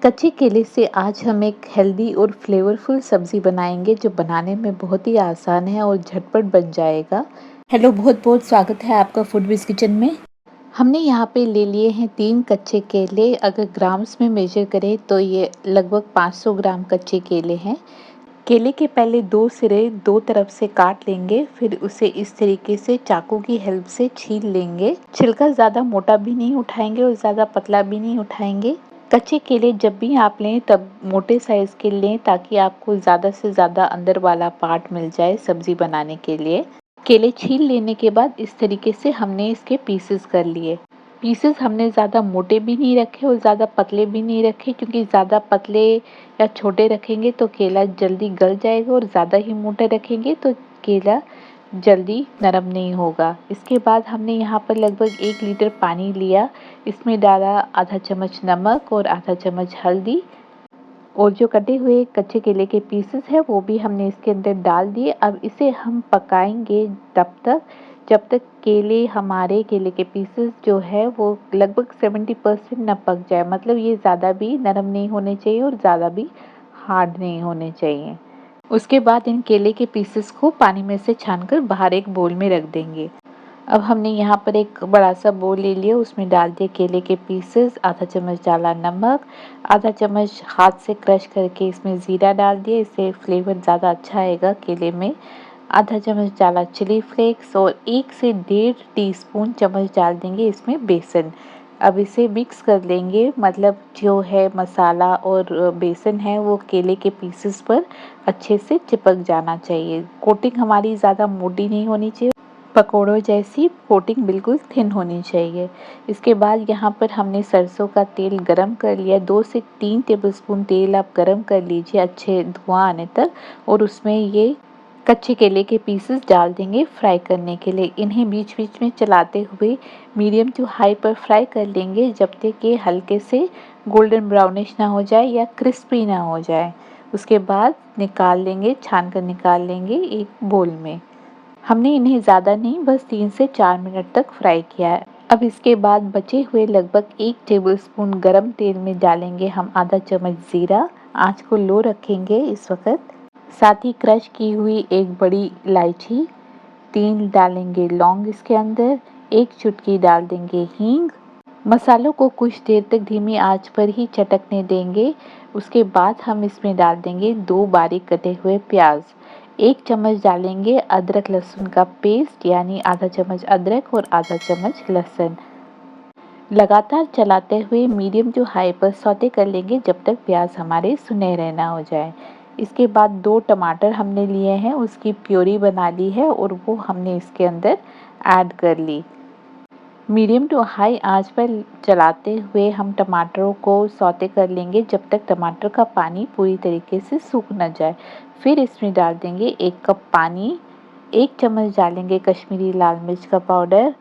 कच्चे केले से आज हम एक हेल्दी और फ्लेवरफुल सब्जी बनाएंगे जो बनाने में बहुत ही आसान है और झटपट बन जाएगा। हेलो, बहुत बहुत स्वागत है आपका फूडविज किचन में। हमने यहाँ पे ले लिए हैं 3 कच्चे केले। अगर ग्राम्स में मेजर करें तो ये लगभग 500 ग्राम कच्चे केले हैं। केले के पहले 2 सिरे 2 तरफ से काट लेंगे, फिर उसे इस तरीके से चाकू की हेल्प से छील लेंगे। छिलका ज़्यादा मोटा भी नहीं उठाएंगे और ज़्यादा पतला भी नहीं उठाएंगे। कच्चे केले जब भी आप लें तब मोटे साइज़ के लें ताकि आपको ज़्यादा से ज़्यादा अंदर वाला पार्ट मिल जाए सब्ज़ी बनाने के लिए। केले छील लेने के बाद इस तरीके से हमने इसके पीसेस कर लिए। पीसेस हमने ज़्यादा मोटे भी नहीं रखे और ज़्यादा पतले भी नहीं रखे, क्योंकि ज़्यादा पतले या छोटे रखेंगे तो केला जल्दी गल जाएगा और ज़्यादा ही मोटे रखेंगे तो केला जल्दी नरम नहीं होगा। इसके बाद हमने यहाँ पर लगभग 1 लीटर पानी लिया। इसमें डाला आधा चम्मच नमक और आधा चम्मच हल्दी, और जो कटे हुए कच्चे केले के पीसेस हैं वो भी हमने इसके अंदर डाल दिए। अब इसे हम पकाएंगे जब तक केले के पीसेस जो है वो लगभग 70% न पक जाए। मतलब ये ज़्यादा भी नरम नहीं होने चाहिए और ज़्यादा भी हार्ड नहीं होने चाहिए। उसके बाद इन केले के पीसेस को पानी में से छानकर बाहर एक बोल में रख देंगे। अब हमने यहाँ पर एक बड़ा सा बोल ले लिया, उसमें डाल दिए केले के पीसेस, आधा चम्मच डाला नमक, आधा चम्मच हाथ से क्रश करके इसमें ज़ीरा डाल दिया, इससे फ्लेवर ज़्यादा अच्छा आएगा केले में। आधा चम्मच डाला चिली फ्लेक्स और 1 से 1.5 टीस्पून चम्मच डाल देंगे इसमें बेसन। अब इसे मिक्स कर लेंगे, मतलब जो है मसाला और बेसन है वो केले के पीसेस पर अच्छे से चिपक जाना चाहिए। कोटिंग हमारी ज़्यादा मोटी नहीं होनी चाहिए, पकोड़ों जैसी कोटिंग बिल्कुल थिन होनी चाहिए। इसके बाद यहाँ पर हमने सरसों का तेल गरम कर लिया। 2 से 3 टेबलस्पून तेल आप गरम कर लीजिए अच्छे धुआं आने तक, और उसमें ये कच्चे केले के पीसेस डाल देंगे फ्राई करने के लिए। इन्हें बीच बीच में चलाते हुए मीडियम टू हाई पर फ्राई कर लेंगे जब तक ये हल्के से गोल्डन ब्राउनिश ना हो जाए या क्रिस्पी ना हो जाए। उसके बाद निकाल लेंगे, छान कर निकाल लेंगे एक बोल में। हमने इन्हें ज़्यादा नहीं, बस 3 से 4 मिनट तक फ्राई किया है। अब इसके बाद बचे हुए लगभग 1 टेबलस्पून गरम तेल में डालेंगे हम आधा चम्मच ज़ीरा। आंच को लो रखेंगे इस वक्त। साथ ही क्रश की हुई एक बड़ी इलायची, 3 डालेंगे लौंग इसके अंदर, 1 चुटकी डाल देंगे हींग। मसालों को कुछ देर तक धीमी आंच पर ही चटकने देंगे। उसके बाद हम इसमें डाल देंगे 2 बारीक कटे हुए प्याज। 1 चम्मच डालेंगे अदरक लहसुन का पेस्ट, यानी आधा चम्मच अदरक और आधा चम्मच लहसुन। लगातार चलाते हुए मीडियम टू हाई पर सौते कर लेंगे जब तक प्याज हमारे सुनहरे ना हो जाए। इसके बाद 2 टमाटर हमने लिए हैं, उसकी प्योरी बना ली है और वो हमने इसके अंदर ऐड कर ली। मीडियम टू हाई आंच पर चलाते हुए हम टमाटरों को सौते कर लेंगे जब तक टमाटर का पानी पूरी तरीके से सूख न जाए। फिर इसमें डाल देंगे 1 कप पानी, 1 चम्मच डालेंगे कश्मीरी लाल मिर्च का पाउडर,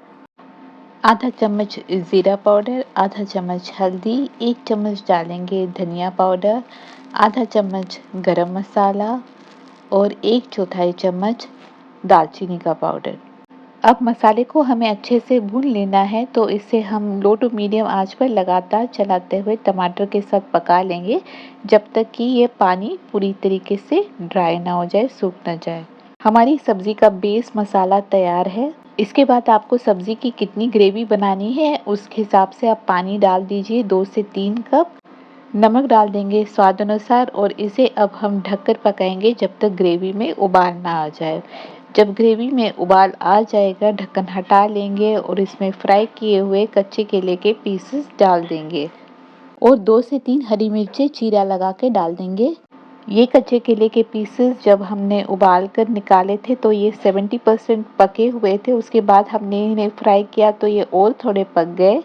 आधा चम्मच ज़ीरा पाउडर, आधा चम्मच हल्दी, 1 चम्मच डालेंगे धनिया पाउडर, आधा चम्मच गरम मसाला और 1/4 चम्मच दालचीनी का पाउडर। अब मसाले को हमें अच्छे से भून लेना है, तो इसे हम लो टू मीडियम आंच पर लगातार चलाते हुए टमाटर के साथ पका लेंगे जब तक कि ये पानी पूरी तरीके से ड्राई ना हो जाए, सूख ना जाए। हमारी सब्जी का बेस मसाला तैयार है। इसके बाद आपको सब्जी की कितनी ग्रेवी बनानी है उस हिसाब से आप पानी डाल दीजिए, 2 से 3 कप। नमक डाल देंगे स्वाद अनुसार और इसे अब हम ढककर पकाएंगे जब तक ग्रेवी में उबाल ना आ जाए। जब ग्रेवी में उबाल आ जाएगा ढक्कन हटा लेंगे और इसमें फ्राई किए हुए कच्चे केले के पीसेस डाल देंगे और 2 से 3 हरी मिर्चें चीरा लगा के डाल देंगे। ये कच्चे केले के पीसेस जब हमने उबाल कर निकाले थे तो ये 70% पके हुए थे। उसके बाद हमने इन्हें फ्राई किया तो ये और थोड़े पक गए।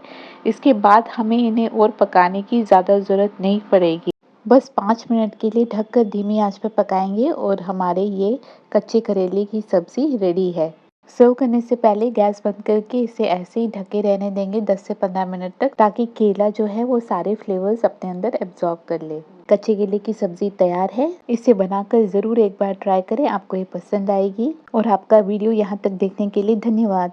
इसके बाद हमें इन्हें और पकाने की ज़्यादा ज़रूरत नहीं पड़ेगी। बस 5 मिनट के लिए ढककर धीमी आंच पर पकाएंगे और हमारे ये कच्चे करेले की सब्ज़ी रेडी है। सर्व करने से पहले गैस बंद करके इसे ऐसे ही ढके रहने देंगे 10 से 15 मिनट तक, ताकि केला जो है वो सारे फ्लेवर्स अपने अंदर एब्जॉर्ब कर ले। कच्चे केले की सब्जी तैयार है। इसे बनाकर ज़रूर एक बार ट्राई करें, आपको ये पसंद आएगी। और आपका वीडियो यहाँ तक देखने के लिए धन्यवाद।